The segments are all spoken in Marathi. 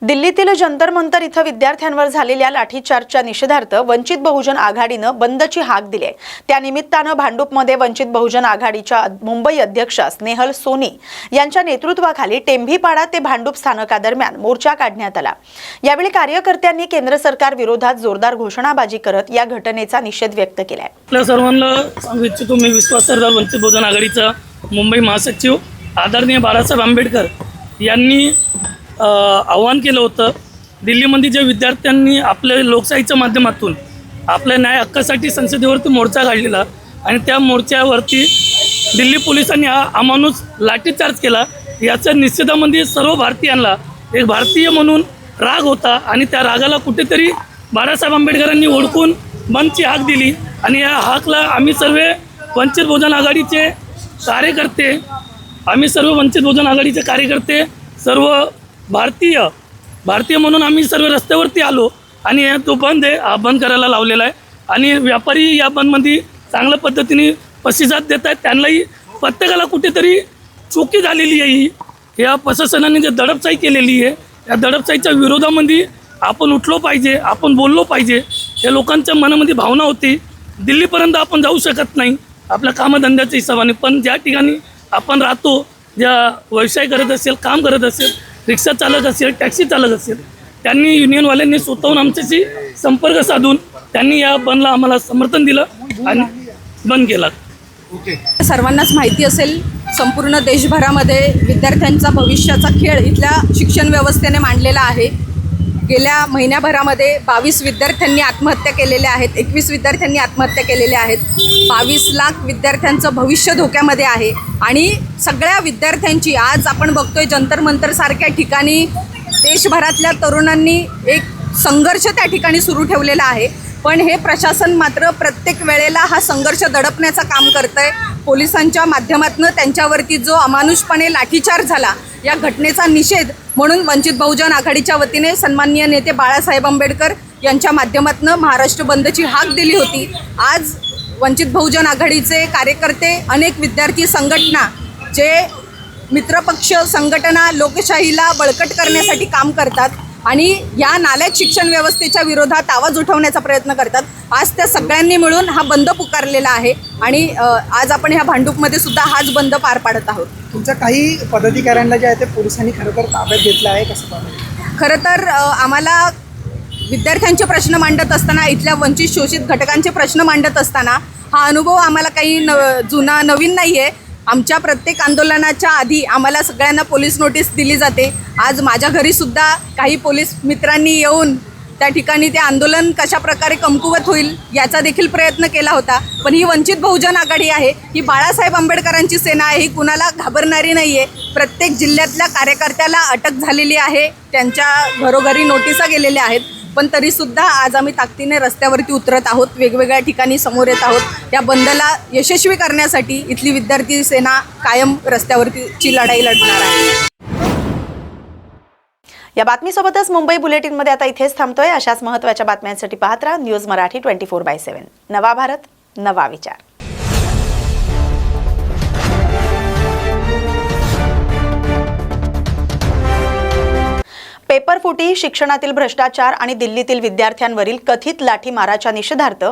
दिल्लीतील जंतर मंतर इथं विद्यार्थ्यांवर झालेल्या लाठीचार्जच्या निषेधार्थ वंचित बहुजन आघाडीनं बंदची हाक दिली आहे। त्या निमित्तानं भांडूपमध्ये वंचित बहुजन आघाडीच्या मुंबई अध्यक्ष स्नेहल सोनी यांच्या नेतृत्वाखाली टेंभीपाडा ते भांडूप स्थानकादरम्यान मोर्चा काढण्यात आला। यावेळी कार्यकर्त्यांनी केंद्र सरकार विरोधात जोरदार घोषणाबाजी करत या घटनेचा निषेध व्यक्त केला आहे। आपल्या सर्वांना सांगू इच्छितो मी विश्वास सरदार वंचित बहुजन आघाडीचा मुंबई महासचिव आदरणीय बाळासाहेब आंबेडकर यांनी आव्हान केलं होतं। दिल्लीमध्ये जे विद्यार्थ्यांनी आपल्या लोकशाहीच्या माध्यमातून आपल्या न्याय हक्कासाठी संसदेवरती मोर्चा काढलेला आणि त्या मोर्चावरती दिल्ली पोलिसांनी हा अमानुष लाठीचार्ज केला। याच्या निषेधामध्ये सर्व भारतीयांना एक भारतीय म्हणून राग होता आणि त्या रागाला कुठेतरी बाळासाहेब आंबेडकरांनी ओळखून बंदची हाक दिली आणि या हाकला आम्ही सर्व वंचित बहुजन आघाडीचे कार्यकर्ते सर्व भारतीय म्हणून आम्ही सर्व रस्त्यावरती आलो आणि तो बंद आहे हा बंद करायला लावलेला आहे आणि व्यापारी या बंदमध्ये चांगल्या पद्धतीने प्रतिसाद देत आहेत। त्यांनाही प्रत्येकाला कुठेतरी चुकी झालेली आहे। या प्रशासनाने जे दडपशाही केलेली आहे या दडपशाहीच्या विरोधामध्ये आपण उठलो पाहिजे, आपण बोललो पाहिजे। या लोकांच्या मनामध्ये भावना होती दिल्लीपर्यंत आपण जाऊ शकत नाही आपल्या कामधंद्याच्या हिशोबाने, पण ज्या ठिकाणी आपण राहतो, ज्या व्यवसाय करत असेल, काम करत असेल, रिक्षा चालक असेल, टॅक्सी चालक असेल, त्यांनी युनियनवाल्यांनी स्वतःहून आमच्याशी संपर्क साधून त्यांनी या बंदला आम्हाला समर्थन दिलं आणि बंद केला। सर्वांनाच माहिती असेल संपूर्ण देशभरामध्ये विद्यार्थ्यांचा भविष्याचा खेळ इथल्या शिक्षण व्यवस्थेने मांडलेला आहे। गेल्या महिन्याभरामध्ये 22 विद्यार्थ्यांनी आत्महत्या केलेल्या आहेत, 21 विद्यार्थ्यांनी आत्महत्या केलेल्या आहेत। 22 लाख विद्यार्थ्यांचं भविष्य धोक्यामध्ये आहे आणि सगळ्या विद्यार्थ्यांची आज आपण बघतोय जंतर मंतर सारख्या ठिकाणी देशभरातल्या तरुणांनी एक संघर्ष त्या ठिकाणी सुरू ठेवलेला आहे। पण हे प्रशासन मात्र प्रत्येक वेळेला हा संघर्ष दडपण्याचं काम करतंय। पोलिसांच्या माध्यमातून त्यांच्यावरती जो अमानुषपणे लाठीचार्ज झाला या घटनेचा निषेध म्हणून वंचित बहुजन आघाडीच्या वतीने सन्माननीय नेते बाळासाहेब आंबेडकर यांच्या माध्यमातून महाराष्ट्र बंदची हाक दिली होती। आज वंचित बहुजन आघाडीचे कार्यकर्ते, अनेक विद्यार्थी संघटना जे मित्रपक्ष संघटना लोकशाहीला बळकट करण्यासाठी काम करतात आणि या नालायक शिक्षण व्यवस्थेच्या विरोधात आवाज उठवण्याचा प्रयत्न करतात, आज त्या सगळ्यांनी मिळून हा बंद पुकारलेला आहे आणि आज आपण ह्या भांडूपमध्ये सुद्धा हाच बंद पार पाडत आहोत। तुमच्या काही पदाधिकाऱ्यांना जे आहे ते पोलिसांनी खरं तर ताब्यात घेतलं आहे, कसं पाहता? खरं तर आम्हाला विद्यार्थ्यांचे प्रश्न मांडत असताना, इथल्या वंचित शोषित घटकांचे प्रश्न मांडत असताना हा अनुभव आम्हाला काही नवीन नाही आहे। आमच्या प्रत्येक आंदोलनाच्या आधी आम्हाला सगळ्यांना पोलीस नोटीस दिली जाते। आज माझ्या घरीसुद्धा काही पोलीस मित्रांनी येऊन त्या ठिकाणी ते आंदोलन कशा प्रकारे कमकुवत होईल याचा देखील प्रयत्न केला होता। पण ही वंचित बहुजन आघाडी आहे, ही बाळासाहेब आंबेडकरांची सेना आहे, ही कुणाला घाबरणारी नाही आहे। प्रत्येक जिल्ह्यातल्या कार्यकर्त्याला अटक झालेली आहे, त्यांच्या घरोघरी नोटिसा गेलेल्या आहेत, पण तरीसुद्धा आज आम्ही ताकदीने रस्त्यावरती उतरत आहोत, वेगवेगळ्या ठिकाणी समोर येत आहोत। या बंदला यशस्वी करण्यासाठी इथली विद्यार्थी सेना कायम रस्त्यावरतीची लढाई लढणार आहे। या बातमीसोबतच मुंबई बुलेटिनमध्ये आता इथेच थांबतोय। अशाच महत्त्वाच्या बातम्यांसाठी पाहत राहा न्यूज मराठी 24/7। नवा भारत, नवा विचार। पेपरफुटी, शिक्षणातील भ्रष्टाचार आणि दिल्लीतील विद्यार्थ्यांवरील कथित लाठीमाराच्या निषेधार्थ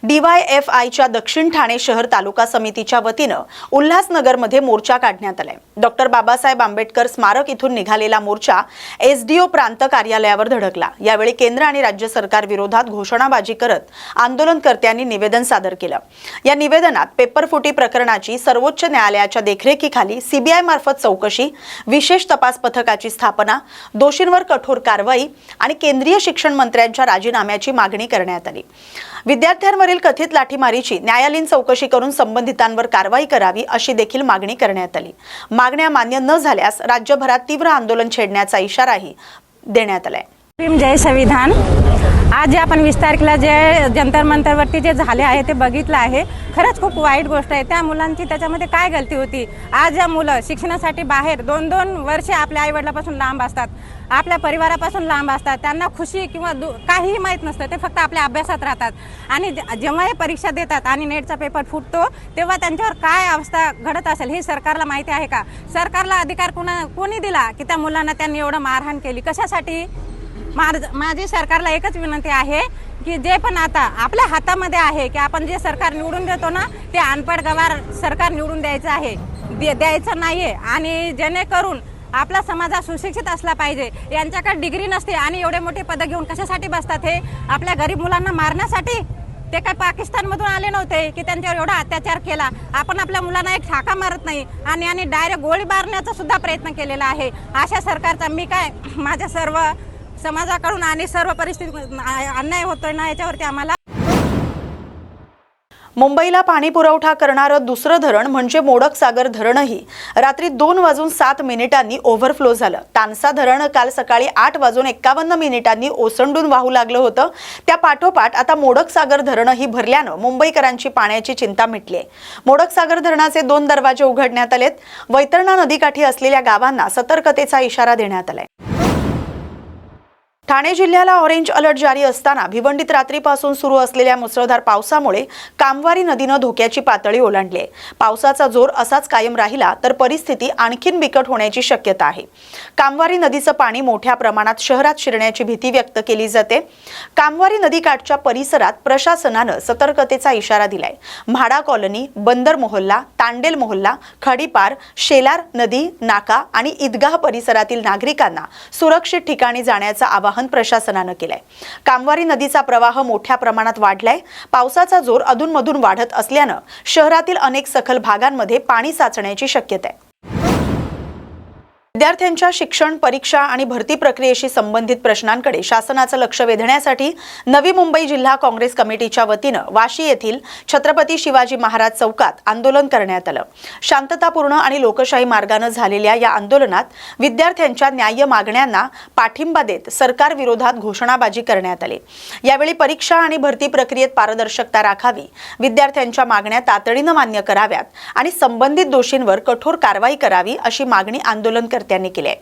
DYFIच्या दक्षिण ठाणे शहर तालुका समितीच्या वतीनं उल्हासनगरमध्ये मोर्चा काढण्यात आलाय। डॉक्टर बाबासाहेब आंबेडकर स्मारक इथून निघालेला मोर्चा SDO प्रांत कार्यालयावर धडकला। यावेळी केंद्र आणि राज्य सरकार विरोधात घोषणाबाजी करत आंदोलनकर्त्यांनी निवेदन सादर केलं। या निवेदनात पेपरफुटी प्रकरणाची सर्वोच्च न्यायालयाच्या देखरेखीखाली CBI मार्फत चौकशी, विशेष तपास पथकाची स्थापना, दोषींवर कठोर कारवाई आणि केंद्रीय शिक्षण मंत्र्यांच्या राजीनाम्याची मागणी करण्यात आली। विद्यार्थ्यांवरील कथित लाठीमारीची न्यायालयीन चौकशी करून संबंधितांवर कारवाई करावी अशी देखील मागणी करण्यात आली। मागण्या मान्य न झाल्यास राज्यभरात तीव्र आंदोलन छेडण्याचा इशाराही देण्यात आलाय। जय संविधान. आज जे आपण 20 तारखेला जे जंतर मंतरवरती जे झाले आहे ते बघितलं आहे. खरंच खूप वाईट गोष्ट आहे. त्या मुलांची त्याच्यामध्ये काय गलती होती? आज या मुलं शिक्षणासाठी बाहेर 2-2 वर्षे आपल्या आईवडिलापासून लांब असतात, आपल्या परिवारापासून लांब असतात. त्यांना खुशी किंवा काहीही माहीत नसतं. ते फक्त आपल्या अभ्यासात राहतात आणि जेव्हा हे परीक्षा देतात आणि नेटचा पेपर फुटतो तेव्हा त्यांच्यावर काय अवस्था घडत असेल हे सरकारला माहिती आहे का? सरकारला अधिकार कोणी दिला की त्या मुलांना त्यांनी एवढं मारहाण केली? कशासाठी? माझी सरकारला एकच विनंती आहे की जे पण आता आपल्या हातामध्ये आहे की आपण जे सरकार निवडून देतो ना ते अनपढ गवार सरकार निवडून द्यायचं आहे, द्यायचं नाहीये. आणि जेणेकरून आपला समाज हा सुशिक्षित असला पाहिजे. यांच्याकडे डिग्री नसते आणि एवढे मोठे पद घेऊन कशासाठी बसतात? हे आपल्या गरीब मुलांना मारण्यासाठी. ते काय पाकिस्तानमधून आले नव्हते की त्यांच्यावर एवढा अत्याचार केला. आपण आपल्या मुलांना एक ठाका मारत नाही आणि डायरेक्ट गोळी मारण्याचा सुद्धा प्रयत्न केलेला आहे. अशा सरकारचा मी काय माझ्या सर्व समाजाकडून आणि सर्व परिस्थिती अन्याय होतोय ना याच्यावरती आम्हाला. मुंबईला पाणी पुरवठा करणारं दुसरं धरण म्हणजे मोडक सागर धरणही रात्री 2:07 ओव्हरफ्लो झालं. तानसा धरण काल सकाळी 8:51 ओसंडून वाहू लागलं होतं. त्या पाठोपाठ आता मोडक सागर धरणही भरल्यानं मुंबईकरांची पाण्याची चिंता मिटली आहे. मोडक सागर धरणाचे 2 दरवाजे उघडण्यात आलेत. वैतरणा नदीकाठी असलेल्या गावांना सतर्कतेचा इशारा देण्यात आलाय. ठाणे जिल्ह्याला ऑरेंज अलर्ट जारी असताना भिवंडीत रात्रीपासून सुरू असलेल्या मुसळधार पावसामुळे कामवारी नदीनं धोक्याची पातळी ओलांडली आहे. पावसाचा जोर असाच कायम राहिला तर परिस्थिती आणखीन बिकट होण्याची शक्यता आहे. कामवारी नदीचं पाणी मोठ्या प्रमाणात शहरात शिरण्याची भीती व्यक्त केली जाते. कामवारी नदीकाठच्या परिसरात प्रशासनानं सतर्कतेचा इशारा दिलाय. म्हाडा कॉलनी, बंदर मोहल्ला, तांडेल मोहल्ला, खडीपार, शेलार नदी नाका आणि ईदगाह परिसरातील नागरिकांना सुरक्षित ठिकाणी जाण्याचं आवाहन प्रशासनानं केलंय. कामवारी नदीचा प्रवाह मोठ्या प्रमाणात वाढलाय. पावसाचा जोर अधूनमधून वाढत असल्यानं शहरातील अनेक सखल भागांमध्ये पाणी साचण्याची शक्यता आहे. विद्यार्थ्यांच्या शिक्षण, परीक्षा आणि भरती प्रक्रियेशी संबंधित प्रश्नांकडे शासनाचं लक्ष वेधण्यासाठी नवी मुंबई जिल्हा काँग्रेस कमिटीच्या वतीनं वाशी येथील छत्रपती शिवाजी महाराज चौकात आंदोलन करण्यात आलं. शांततापूर्ण आणि लोकशाही मार्गाने झालेल्या या आंदोलनात विद्यार्थ्यांच्या न्याय्य मागण्यांना पाठिंबा देत सरकार विरोधात घोषणाबाजी करण्यात आली. यावेळी परीक्षा आणि भरती प्रक्रियेत पारदर्शकता राखावी, विद्यार्थ्यांच्या मागण्या तातडीनं मान्य कराव्यात आणि संबंधित दोषींवर कठोर कारवाई करावी अशी मागणी आंदोलनकर्त्यांनी केली आहे.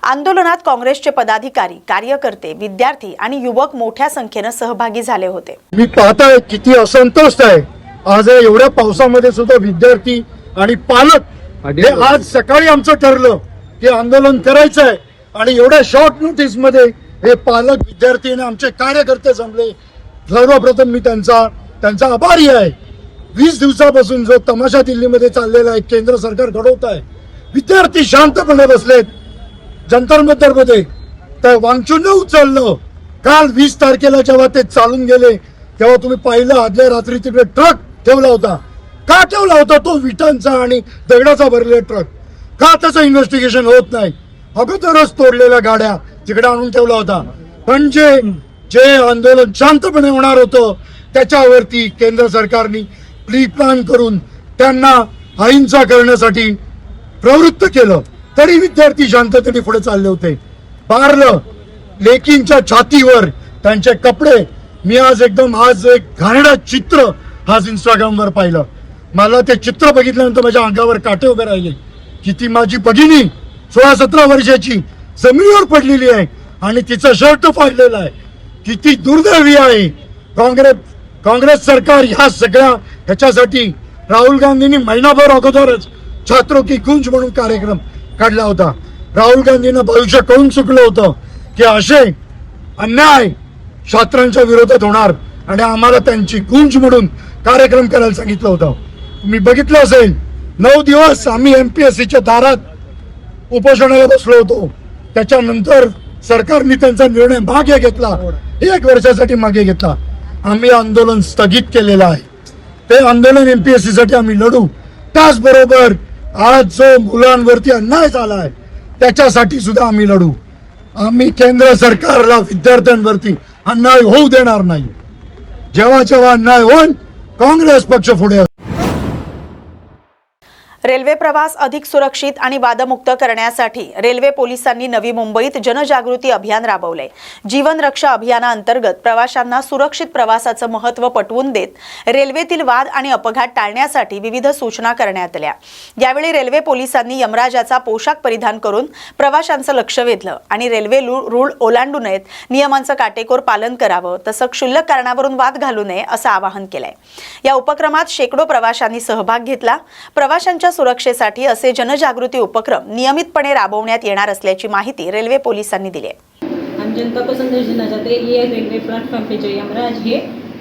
आंदोलनात काँग्रेसचे पदाधिकारी, कार्यकर्ते, विद्यार्थी आणि युवक मोठ्या संख्येने सहभागी झाले होते. मी पाहताय किती असंतोष आहे. आज एवढ्या पावसामध्ये सुद्धा विद्यार्थी आणि पालक हे आज सकाळी आमचं ठरलं की आंदोलन करायचं आहे आणि एवढ्या शॉर्ट नोटीस मध्ये हे पालक, विद्यार्थी आणि आमचे कार्यकर्ते जमले. सर्वप्रथम मी त्यांचा आभारी आहे. 20 दिवसापासून जो तमाशा दिल्लीमध्ये चाललेला आहे, केंद्र सरकार घडवत आहे, विद्यार्थी शांतपणे बसलेत जंतर मंतर मध्ये, तर वांगचून उचललं. काल 20 तारखेला जेव्हा ते चालून गेले तेव्हा तुम्ही पाहिलं आदल्या रात्री तिकडे ट्रक ठेवला होता. का ठेवला होता तो? विटांचा आणि दगडाचा भरलेला ट्रक. का त्याचं इन्व्हेस्टिगेशन होत नाही? अगोदरच तोडलेल्या गाड्या तिकडे आणून ठेवला होता. पण जे आंदोलन शांतपणे होणार होतं त्याच्यावरती केंद्र सरकारने प्री प्लॅन करून त्यांना अहिंसा करण्यासाठी प्रवृत्त केलं. तरी विद्यार्थी शांततेने पुढे चालले होते. पारलं लेकींच्या छातीवर त्यांचे कपडे. मी आज एक घाणेरडं चित्र आज इंस्टाग्रामवर पाहिलं. मला ते चित्र बघितल्यानंतर माझ्या अंगावर काटे उभे राहिले. किती माझी भगिनी 16-17 वर्षाची जमिनीवर पडलेली आहे आणि तिचा शर्ट फाडलेला आहे. किती दुर्दैवी आहे. काँग्रेस सरकार ह्या सगळ्या ह्याच्यासाठी राहुल गांधींनी महिनाभर अगोदरच छात्रों की गूंज म्हणून कार्यक्रम काढला होता. राहुल गांधींना भविष्य कळून चुकलं होतं की असे अन्याय छात्रांच्या विरोधात होणार आणि आम्हाला त्यांची गूंज म्हणून कार्यक्रम करायला सांगितलं होतं. तुम्ही बघितलं असेल 9 दिवस आम्ही MPSCच्या दारात उपोषणाला बसलो होतो. त्याच्यानंतर सरकारने त्यांचा निर्णय मागे घेतला, 1 वर्षासाठी मागे घेतला. आम्ही आंदोलन स्थगित केलेलं आहे. ते आंदोलन MPSC साठी आम्ही लढू. त्याचबरोबर आज जो मुलांवरती अन्याय झाला आहे त्याच्यासाठी सुद्धा आम्ही लढू. आम्ही केंद्र सरकारला विद्यार्थ्यांवरती अन्याय होऊ देणार नाही. जेव्हा अन्याय होईल काँग्रेस पक्ष पुढे. रेल्वे प्रवास अधिक सुरक्षित आणि वादमुक्त करण्यासाठी रेल्वे पोलिसांनी नवी मुंबईत जनजागृती अभियान राबवले. जीवन रक्षा अभियानाअंतर्गत प्रवाशांना सुरक्षित प्रवासाचं महत्त्व पटवून देत रेल्वेतील वाद आणि अपघात टाळण्यासाठी विविध सूचना करण्यात आल्या. यावेळी रेल्वे पोलिसांनी यमराजाचा पोशाख परिधान करून प्रवाशांचं लक्ष वेधलं आणि रेल्वे रूळ ओलांडू नयेत, नियमांचं काटेकोर पालन करावं, तसंच क्षुल्लक कारणावरून वाद घालू नये असं आवाहन केलंय. या उपक्रमात शेकडो प्रवाशांनी सहभाग घेतला. प्रवाशांच्या सुरक्षेसाठी असे जनजागृती उपक्रम नियमितपणे राबवण्यात येणार असल्याची माहिती रेल्वे पोलिसांनी दिली आहे. हम जनता को संदेश देना चाहते हैं, ये रेलवे प्लेटफॉर्म पे जो यमराज है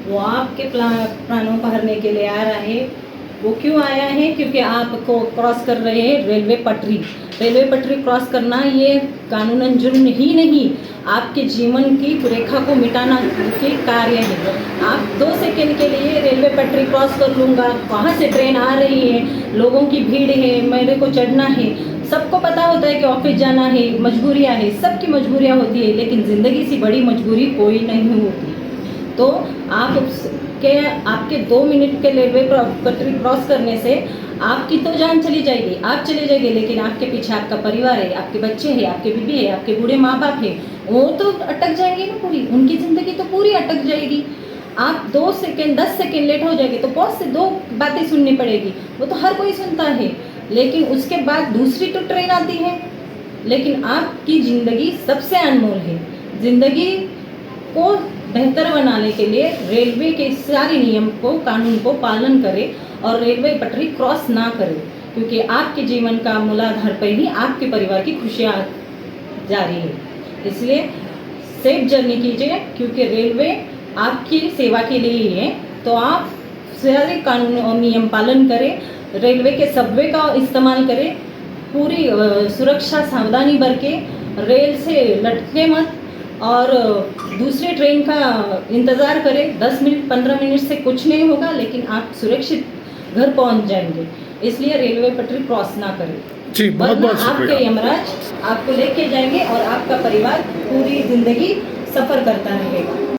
वो आपके प्राणों को हरने के लिए आ रहा है. वो क्यों आया है? क्योंकि आपको क्रॉस कर रहे हैं रेलवे पटरी. रेलवे पटरी क्रॉस करना ये कानूनन जुर्म ही नहीं, आपके जीवन की रेखा को मिटाना के कार्य है. आप 2 सेकंड के लिए रेलवे पटरी क्रॉस कर लूँगा, वहाँ से ट्रेन आ रही है, लोगों की भीड़ है, मेरे को चढ़ना है. सबको पता होता है कि ऑफिस जाना है, मजबूरियाँ हैं, सबकी मजबूरियाँ होती है, लेकिन ज़िंदगी से बड़ी मजबूरी कोई नहीं होती. तो आपके 2 मिनट के रेलवे पटरी क्रॉस करने से आपकी तो जान चली जाएगी, आप चले जाएंगे, लेकिन आपके पीछे आपका परिवार है, आपके बच्चे हैं, आपके बीबी है, आपके बूढ़े माँ बाप है, वो तो अटक जाएंगे ना पूरी, उनकी ज़िंदगी तो पूरी अटक जाएगी. आप 2 सेकेंड 10 सेकेंड लेट हो जाएंगे तो बहुत से 2 बातें सुननी पड़ेगी. वो तो हर कोई सुनता है, लेकिन उसके बाद दूसरी तो ट्रेन आती है. लेकिन आपकी ज़िंदगी सबसे अनमोल है. ज़िंदगी को बेहतर बनाने के लिए रेलवे के सारे नियम को, कानून को पालन करें और रेलवे पटरी क्रॉस ना करें, क्योंकि आपके जीवन का मूलाधार पर ही आपके परिवार की खुशियाँ जा रही है. इसलिए सेफ जर्नी कीजिए, क्योंकि रेलवे आपकी सेवा के लिए ही है. तो आप सारे कानून और नियम पालन करें, रेलवे के सबवे का इस्तेमाल करें, पूरी सुरक्षा सावधानी बरतें, रेल से लटके मत और दूसरे ट्रेन का इंतज़ार करें. 10 मिनट 15 मिनट से कुछ नहीं होगा, लेकिन आप सुरक्षित घर पहुंच जाएंगे. इसलिए रेलवे पटरी क्रॉस ना करें, वरना आपके यमराज आपको लेके जाएंगे और आपका परिवार पूरी ज़िंदगी सफ़र करता रहेगा.